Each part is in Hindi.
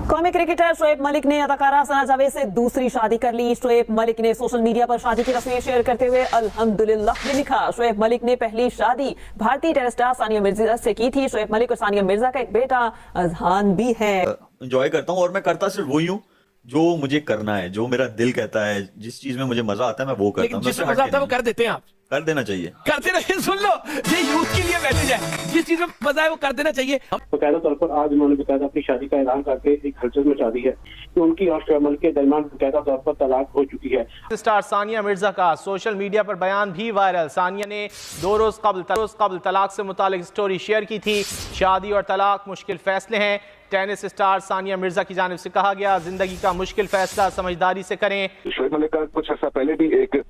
कौमी क्रिकेटर शोएब मलिक ने अदाकारा सना जावेद से दूसरी शादी कर ली। शोएब मलिक ने सोशल मीडिया पर शादी की तस्वीर शेयर करते हुए अल्हम्दुलिल्लाह भी लिखा। शोएब मलिक ने पहली शादी भारतीय टेनिस स्टार सानिया मिर्जा से की थी। शोएब मलिक और सानिया मिर्जा का एक बेटा अजहान भी है। एंजॉय करता हूँ और मैं करता सिर्फ वही हूँ जो मुझे करना है, जो मेरा दिल कहता है, जिस चीज में मुझे मजा आता है मैं वो करता हूँ। जिसमें मजा आता है वो कर देते हैं आप। कर देना चाहिए, करते रहिए। सुन लो, ये यूथ के लिए मैसेज है, जिस चीज में मजा है वो कर देना चाहिए। बकायदा तौर पर आज उन्होंने बकायदा अपनी शादी का ऐलान करके एक हलचल मचा दी है कि उनकी और शोएब मलिक के दरमियान बकायदा तौर पर तलाक हो चुकी है। स्टार सानिया मिर्जा का सोशल मीडिया पर बयान भी वायरल। सानिया ने 2 रोज कबल तलाक से मुतालिक स्टोरी शेयर की थी। शादी और तलाक मुश्किल फैसले हैं। टेनिस स्टार सानिया मिर्जा की जानिब से कहा गया, जिंदगी का मुश्किल फैसला समझदारी से करें। शोएब मलिक का कुछ अर्सा पहले भी एक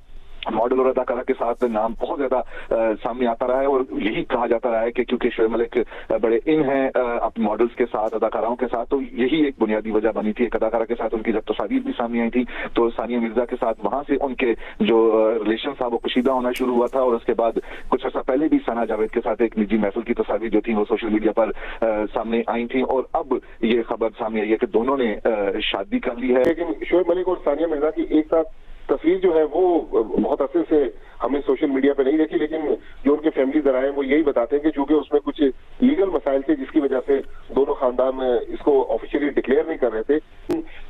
मॉडल और अदाकारा के साथ नाम बहुत ज्यादा सामने आता रहा है और यही कहा जाता रहा है कि क्योंकि शोएब मलिक बड़े इन हैं अपने मॉडल्स के साथ, अदाकाराओं के साथ, तो यही एक बुनियादी वजह बनी थी। एक अदाकारा के साथ उनकी जब तस्वीर भी सामने आई थी तो सानिया मिर्जा के साथ वहां से उनके जो रिलेशन था वो कशीदा होना शुरू हुआ था। और उसके बाद कुछ अर्सा पहले भी सना जावेद के साथ एक निजी महफिल की तस्वीर जो थी वो सोशल मीडिया पर सामने आई थी और अब ये खबर सामने आई है कि दोनों ने शादी कर ली है। लेकिन शोएब मलिक और सानिया मिर्जा की एक साथ तस्वीर जो है वो बहुत अरसे से हमने सोशल मीडिया पे नहीं देखी, लेकिन जो उनके फैमिली जराए हैं वो यही बताते हैं कि चूंकि उसमें कुछ लीगल मसाइल थे जिसकी वजह से दोनों खानदान इसको ऑफिशियली डिक्लेयर नहीं कर रहे थे।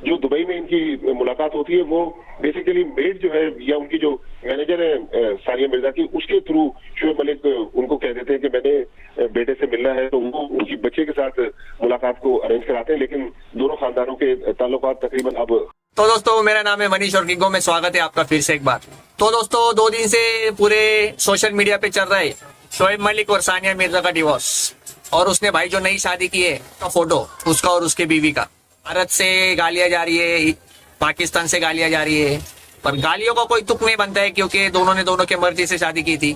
जो दुबई में इनकी मुलाकात होती है वो बेसिकली मेड जो है या उनकी जो मैनेजर है सानिया मिर्जा की, उसके थ्रू शोएब मलिक उनको कह देते हैं कि मैंने बेटे से मिलना है, तो वो उनकी बच्चे के साथ मुलाकात को अरेंज कराते हैं। लेकिन दोनों खानदानों के ताल्लुकात तकरीबन अब तो दोस्तों, मेरा नाम है मनीष और गिग्गो में स्वागत है आपका फिर से एक बार। तो दोस्तों, 2 दिन से पूरे सोशल मीडिया पे चल रहा है शोएब मलिक और सानिया मिर्जा का डिवोर्स, और उसने भाई जो नई शादी की है तो फोटो उसका और उसके बीवी का। भारत से गालियां जा रही है, पाकिस्तान से गालियां जा रही है, पर गालियों का कोई तुक नहीं बनता है क्योंकि दोनों के मर्जी से शादी की थी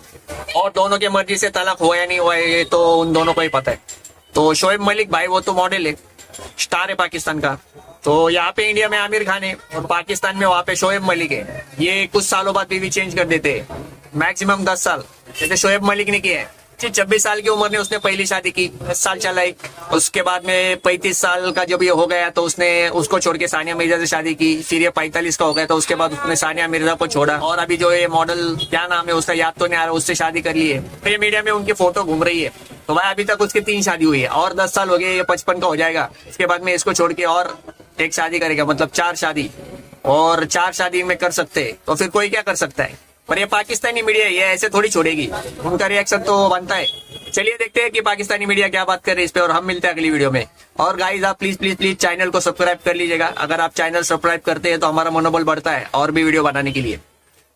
और दोनों के मर्जी से तलाक हुआ या नहीं हुआ ये तो उन दोनों को ही पता है। तो शोएब मलिक भाई वो तो मॉडल है, स्टार है पाकिस्तान का। तो यहाँ पे इंडिया में आमिर खान है और पाकिस्तान में वहाँ पे शोएब मलिक है। ये कुछ सालों बाद बीवी चेंज कर देते हैं, मैक्सिमम 10 साल, जैसे शोएब मलिक ने किया है। 26 साल की उम्र में उसने पहली शादी की, 10 साल चलाई। उसके बाद में 35 साल का जब ये हो गया तो उसने उसको छोड़ के सानिया मिर्जा से शादी की। फिर ये 45 का हो गया तो उसके बाद उसने सानिया मिर्जा को छोड़ा और अभी जो ये मॉडल क्या नाम है उसका याद तो नहीं आ रहा, उससे शादी कर ली है। तो ये मीडिया में उनकी फोटो घूम रही है। तो भाई अभी तक उसकी 3 शादी हुई है और 10 साल हो गए, ये 55 का हो जाएगा। इसके बाद में इसको छोड़ के और एक शादी करेगा, मतलब 4 शादी, और 4 शादी में कर सकते हैं तो फिर कोई क्या कर सकता है। पर ये पाकिस्तानी मीडिया ये ऐसे थोड़ी छोड़ेगी, उनका रिएक्शन तो बनता है। चलिए देखते हैं कि पाकिस्तानी मीडिया क्या बात कर रही है इस पे, और हम मिलते हैं अगली वीडियो में। और गाइस आप प्लीज चैनल को सब्सक्राइब कर लीजिएगा। अगर आप चैनल सब्सक्राइब करते हैं तो हमारा मनोबल बढ़ता है और भी वीडियो बनाने के लिए।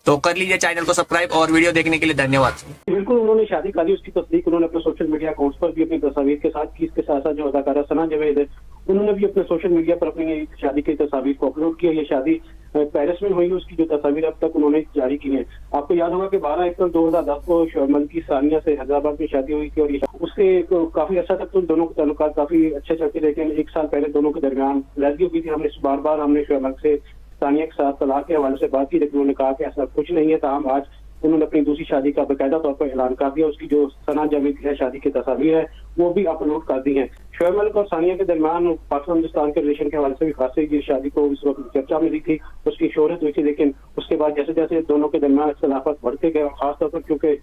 तो कर लीजिए चैनल को सब्सक्राइब और वीडियो देखने के लिए धन्यवाद। बिल्कुल, उन्होंने शादी कर ली, उसकी तस्दीक उन्होंने अपने सोशल मीडिया अकाउंट्स पर भी अपनी तस्वीर के साथ की। इसके साथ साथ जो अदाकारा सना जावेद है उन्होंने भी अपने सोशल मीडिया पर अपनी शादी की तस्वीर को अपलोड किया। ये शादी पेरिस में हुई, उसकी जो तस्वीर अब तक उन्होंने जारी की है। आपको याद होगा कि 12 अप्रैल 2010 को शोएब मलिक की सानिया से हैदराबाद में शादी हुई थी और उससे काफी अच्छा तक तो दोनों के ताल्लुकात काफी अच्छे चलते, लेकिन 1 साल पहले दोनों के दरमियान लड़की हुई थी। हमने बार हमने शोएब मलिक से सानिया के साथ तलाक के हवाले से बात की, लेकिन उन्होंने कहा कि ऐसा कुछ नहीं है। ताहम आज उन्होंने अपनी दूसरी शादी का बाकायदा तौर पर ऐलान कर दिया। उसकी जो सना जावेद की शादी की तस्वीर है वो भी अपलोड कर दी है। शोएब मलिक और सानिया के दरमियान पाकिस्तान हिंदुस्तान के रिलेशन के हवाले से भी खासी ये शादी को इस वक्त चर्चा में दी थी, उसकी शोहरत हुई थी। लेकिन उसके बाद जैसे जैसे दोनों के दरमियान इख्तिलाफात बढ़ते गए, खासतौर पर क्योंकि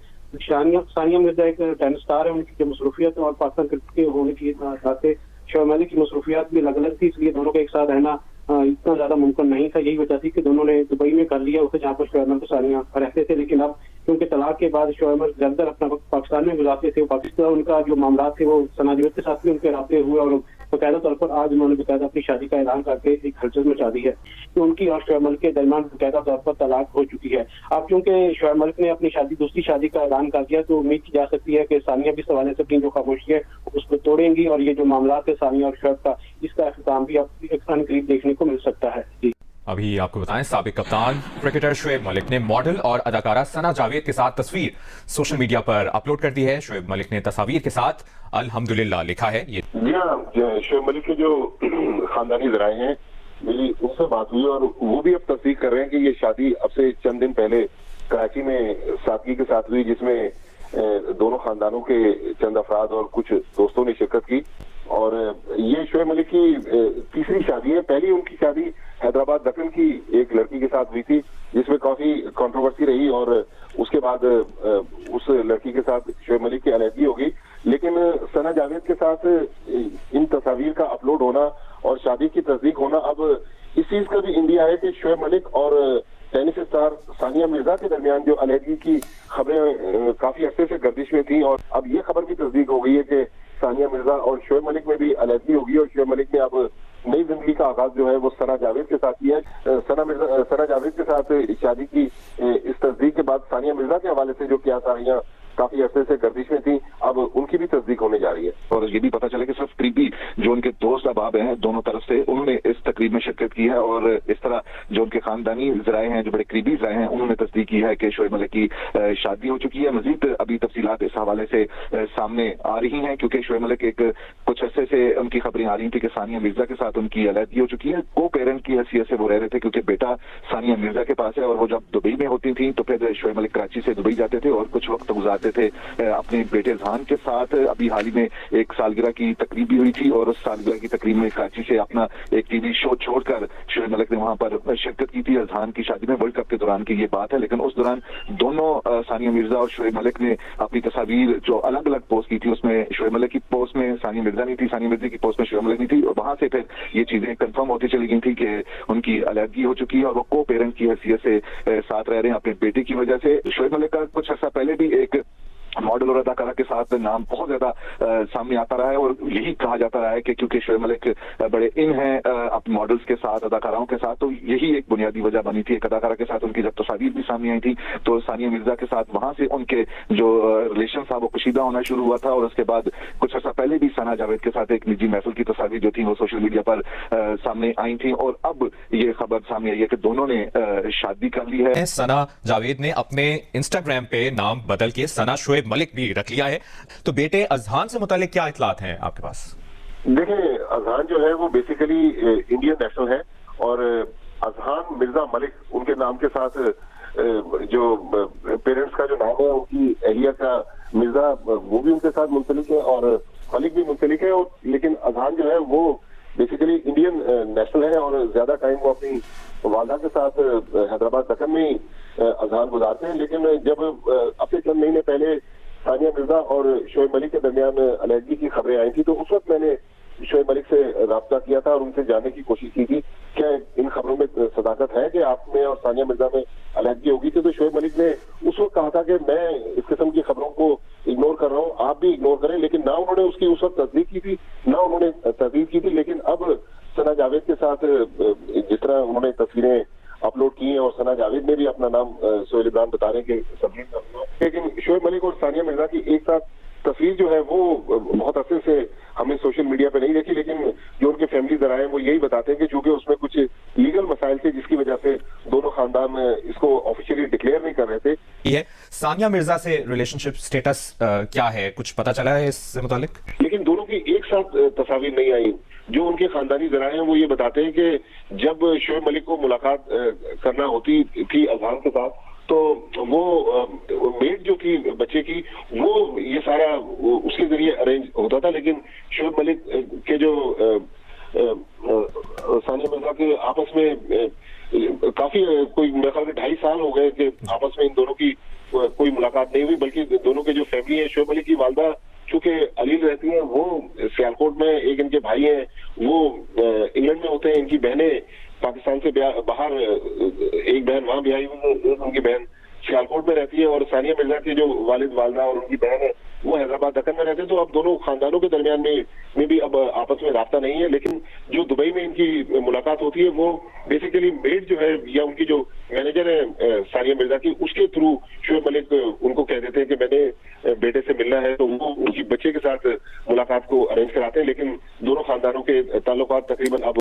सानिया मिर्जा एक टेनिस स्टार है, उनकी जो मसरूफियत और पाकिस्तान क्रिकेट के होने की साथ शोएब मलिक की मसरूफियात भी अलग अलग थी, इसलिए दोनों का एक साथ रहना इतना ज्यादा मुमकिन नहीं था। यही वजह थी कि दोनों ने दुबई में कर लिया उसे, जहाँ पर शोएब मलिक सानिया रहते थे। लेकिन अब क्योंकि तलाक के बाद शोएब मलिक ज्यादातर अपना वक्त पाकिस्तान में गुजारते थे, पाकिस्तान उनका जो मामला थे वो सना जावेद के साथ भी उनके राब्ते हुए और बकायदा तौर पर आज उन्होंने बकायदा अपनी शादी का ऐलान करके एक हलचल मचा दी है कि उनकी और शोएब मलिक के दरमियान बकायदा तौर पर तलाक हो चुकी है। अब क्योंकि शोएब मलिक ने अपनी दूसरी शादी का ऐलान कर दिया तो उम्मीद की जा सकती है कि सानिया भी इस हवाले से अपनी जो खामोशी है उसको तोड़ेंगी और ये जो मामला है सानिया और शोएब का, इसका अख्ताम भी अब एक करीब देखने को मिल सकता है। जी अभी आपको बताएं, साबिक कप्तान क्रिकेटर शोएब मलिक ने मॉडल और अदाकारा सना जावेद के साथ तस्वीर सोशल मीडिया पर अपलोड कर दी है। शोएब मलिक ने तस्वीर के साथ अल्हम्दुलिल्लाह लिखा है। ये शोएब मलिक के जो खानदानी जराए हैं मेरी उससे बात हुई और वो भी अब तस्दीक कर रहे हैं कि ये शादी अब से चंद दिन पहले कराची में सादगी के साथ हुई, जिसमें दोनों खानदानों के चंद अफराद और कुछ दोस्तों ने शिरकत की। और ये शोएब मलिक की तीसरी भी उनकी शादी हैदराबाद दक्कन की एक लड़की के साथ हुई थी, जिसमें काफी कंट्रोवर्सी रही और उसके बाद उस लड़की के साथ शोएब मलिक की अलहदगी हो गई। लेकिन सना जावेद के साथ इन तस्वीर का अपलोड होना और शादी की तस्दीक होना, अब इस चीज का भी इंडिया है कि शोएब मलिक और टेनिस स्टार सानिया मिर्जा के दरमियान जो अलहदगी की खबरें काफी अरसे से गर्दिश में थी, और अब ये खबर भी तस्दीक हो गई है कि सानिया मिर्जा और शोएब मलिक में भी अलहदगी होगी और शोएब मलिक ने अब नई जिंदगी का आगाज जो है वो सना जावेद के साथ किया है। सना जावेद के साथ शादी की इस तस्दीक के बाद सानिया मिर्जा के हवाले से जो क्या काफी अरसे से गर्दिश में थी, अब उनकी भी तस्दीक होने जा रही है। और ये भी पता चला कि सिर्फ करीबी जो उनके दोस्त अहबाब हैं दोनों तरफ से, उन्होंने इस तकरीब में शिरकत की है और इस तरह जो उनके खानदानी जराए हैं, जो बड़े करीबी जराए हैं, उन्होंने तस्दीक की है कि शोएब मलिक की शादी हो चुकी है। मजीद अभी तफसीलात इस हवाले से सामने आ रही हैं, क्योंकि शोएब मलिक कुछ अरसे से उनकी खबरें आ रही थी कि सानिया मिर्जा के साथ उनकी अलहदगी हो चुकी है। को पेरेंट की हैसियत से वो रह रहे थे, क्योंकि बेटा सानिया मिर्जा के पास है और वो जब दुबई में होती थी तो फिर शोएब मलिक कराची से दुबई जाते थे और कुछ वक्त गुजारते थे अपने बेटे जहान के साथ। अभी हाल ही में एक सालगिरह की तकरीब भी हुई थी और उस सालगिरह की तकरीब में कराची से अपना एक टीवी शो छोड़कर शोएब मलिक ने वहां पर शिरकत की थी जहान की शादी में। वर्ल्ड कप के दौरान की ये बात है, लेकिन उस दौरान दोनों सानिया मिर्जा और शोएब मलिक ने अपनी तस्वीर जो अलग अलग पोस्ट की थी, उसमें शोएब मलिक की पोस्ट में सानिया मिर्जा नहीं थी, सानिया मिर्जा की पोस्ट में शोएब मलिक नहीं थी, और वहां से फिर ये चीजें कंफर्म होती चली गई थी कि उनकी अलहदगी हो चुकी है और वो को पेरेंट की हैसियत से साथ रह रहे हैं अपने बेटे की वजह से। शोएब मलिक का कुछ अर्सा पहले भी एक मॉडल और अदाकारा के साथ नाम बहुत ज्यादा सामने आता रहा है और यही कहा जाता रहा है कि क्योंकि शोएब मलिक बड़े इन हैं अपने मॉडल्स के साथ, अदाकाराओं के साथ, तो यही एक बुनियादी वजह बनी थी। एक अदाकारा के साथ उनकी जब तस्वीर भी सामने आई थी तो सानिया मिर्जा के साथ वहां से उनके जो रिलेशन था वो कशीदा होना शुरू हुआ था, और उसके बाद कुछ अर्सा पहले भी सना जावेद के साथ एक निजी महफिल की तस्वीर जो थी वो सोशल मीडिया पर सामने आई थी, और अब ये खबर सामने आई है कि दोनों ने शादी कर ली है। सना जावेद ने अपने इंस्टाग्राम पे नाम बदल के सना शोएब मलिक भी रख लिया है। तो बेटे अजहान से मुतालिक क्या इतलात हैं आपके पास? देखिए, अजहान जो है वो बेसिकली इंडियन नेशनल है और अजहान मिर्जा मलिक उनके नाम के साथ जो पेरेंट्स का जो नाम है उनकी अहलिया का मिर्जा वो भी उनके साथ मुंसलिक है और मलिक भी मुंसलिक है, और लेकिन अजहान जो है वो बेसिकली इंडियन नेशनल है और ज्यादा टाइम वो अपनी वालदा के साथ हैदराबाद दक्कन में अजहान गुजारते हैं। लेकिन जब अपने चंद महीने पहले सानिया मिर्जा और शोएब मलिक के दरमियान अलहदगी की खबरें आई थी तो उस वक्त मैंने शोएब मलिक से राब्ता किया था और उनसे जानने की कोशिश की थी क्या इन खबरों में सदाकत है कि आप में और सानिया मिर्जा में अलहदगी होगी थी। तो शोएब मलिक ने उस वक्त कहा था कि मैं इस किस्म की खबरों को इग्नोर कर रहा हूँ, आप भी इग्नोर करें, लेकिन ना उन्होंने उसकी उस वक्त तस्दीक की थी ना उन्होंने तस्दीक की थी। लेकिन अब सना जावेद के साथ जिस तरह उन्होंने तस्वीरें अपलोड की है और सना जावेद ने भी अपना नाम सोहेल इमरान बता रहे हैं कि सबलीम करना, लेकिन शोएब मलिक और सानिया मिर्जा की एक साथ तस्वीर जो है वो बहुत अरसे से हमें सोशल मीडिया पे नहीं देखी, लेकिन जो उनके फैमिली जराए हैं वो यही बताते हैं कि चूंकि उसमें कुछ लीगल मसाइल थे जिसकी वजह से दोनों खानदान इसको ऑफिशियली डिक्लेयर नहीं कर रहे थे। ये सानिया मिर्जा से रिलेशनशिप स्टेटस क्या है, कुछ पता चला है इससे मुतालिक? लेकिन दोनों की एक साथ तस्वीर नहीं आई। जो उनके खानदानी जराए हैं वो ये बताते हैं कि जब शोएब मलिक को मुलाकात करना होती थी अजहान के साथ तो वो मेड जो थी बच्चे की वो ये सारा उसके जरिए अरेंज होता था, लेकिन शोएब मलिक के जो सानिया मिर्जा के आपस में काफी कोई मेरे ख्याल से 2.5 साल हो गए कि आपस में इन दोनों की कोई मुलाकात नहीं हुई, बल्कि दोनों के जो फैमिली है, शोएब मलिक की वालदा चूंकि अलील रहती हैं, वो सियालकोट में, एक इनके भाई हैं वो इंग्लैंड में होते हैं, इनकी बहनें पाकिस्तान से बाहर, एक बहन वहां ब्याही हुई है, उनकी बहन सियालकोट में रहती है, और सानिया मिर्जा के जो वालिद वालदा और उनकी बहन है वो हैदराबाद दक्कन में रहते हैं। तो अब दोनों खानदानों के दरमियान में भी अब आपस में राब्ता नहीं है, लेकिन जो दुबई में इनकी मुलाकात होती है वो बेसिकली मेड जो है या उनकी जो मैनेजर है सानिया मिर्जा की, उसके थ्रू शोएब मलिक उनको कह देते हैं कि मैंने बेटे से मिलना है, तो वो उनकी बच्चे के साथ मुलाकात को अरेंज कराते हैं। लेकिन दोनों खानदानों के ताल्लुकात तकरीबन अब